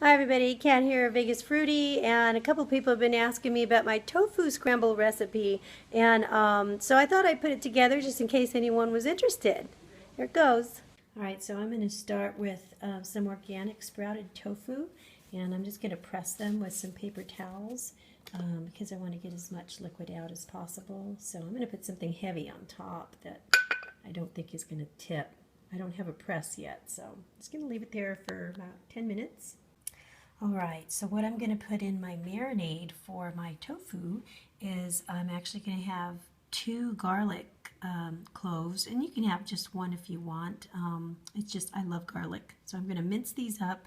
Hi everybody, Kat here, Vegas Fruity, and a couple people have been asking me about my tofu scramble recipe, and so I thought I'd put it together just in case anyone was interested. Here it goes. Alright, so I'm going to start with some organic sprouted tofu, and I'm just going to press them with some paper towels because I want to get as much liquid out as possible. So I'm going to put something heavy on top that I don't think is going to tip. I don't have a press yet, so I'm just going to leave it there for about 10 minutes. Alright, so what I'm going to put in my marinade for my tofu is I'm actually going to have 2 garlic cloves, and you can have just one if you want. It's just, I love garlic, so I'm going to mince these up.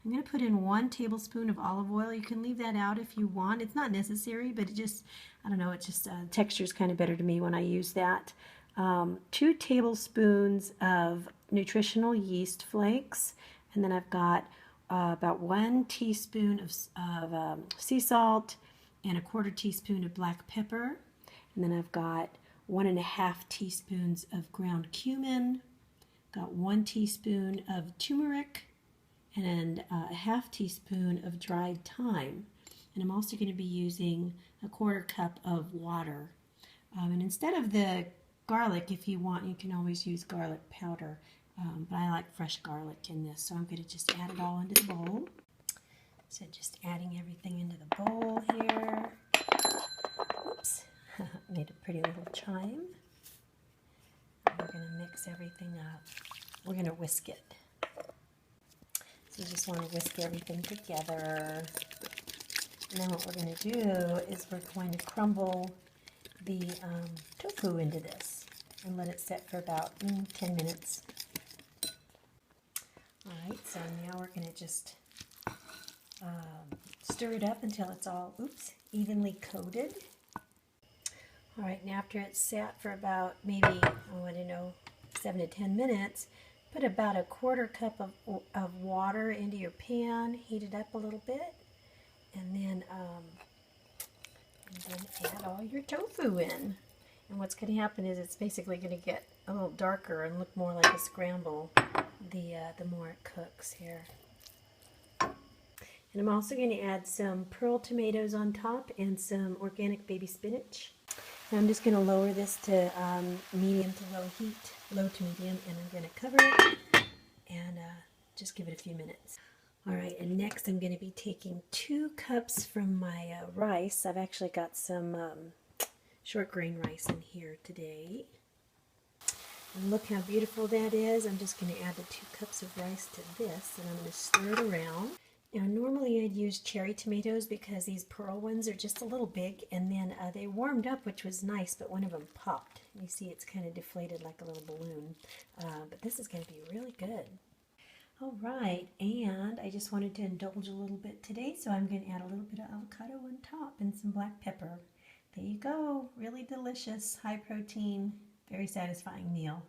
I'm going to put in 1 tablespoon of olive oil. You can leave that out if you want. It's not necessary, but it just, I don't know, it just texture is kind of better to me when I use that. 2 tablespoons of Nutritional yeast flakes, and then I've got about 1 teaspoon of sea salt and 1/4 teaspoon of black pepper, and then I've got 1.5 teaspoons of ground cumin, got 1 teaspoon of turmeric, and a 1/2 teaspoon of dried thyme. And I'm also going to be using 1/4 cup of water. And instead of the garlic, if you want, you can always use garlic powder. But I like fresh garlic in this, so I'm going to just add it all into the bowl. So just adding everything into the bowl here. Oops, made a pretty little chime. And we're going to mix everything up. We're going to whisk it. So you just want to whisk everything together. And then what we're going to do is we're going to crumble the tofu into this and let it set for about 10 minutes. Alright, so now we're going to just stir it up until it's all, evenly coated. Alright, and after it's sat for about maybe, 7 to 10 minutes, put about 1/4 cup of water into your pan, heat it up a little bit, and then add all your tofu in. And what's going to happen is it's basically going to get a little darker and look more like a scramble the more it cooks here. And I'm also going to add some pearl tomatoes on top and some organic baby spinach. And I'm just going to lower this to medium to low heat, low to medium, and I'm going to cover it and just give it a few minutes. Alright, and next I'm going to be taking 2 cups from my rice. I've actually got some short grain rice in here today. And look how beautiful that is. I'm just going to add the 2 cups of rice to this, and I'm going to stir it around. Now normally I'd use cherry tomatoes because these pearl ones are just a little big, and then they warmed up, which was nice, but one of them popped. You see it's kind of deflated like a little balloon, but this is going to be really good. Alright, and I just wanted to indulge a little bit today, so I'm going to add a little bit of avocado on top and some black pepper. There you go, really delicious, high protein, very satisfying meal.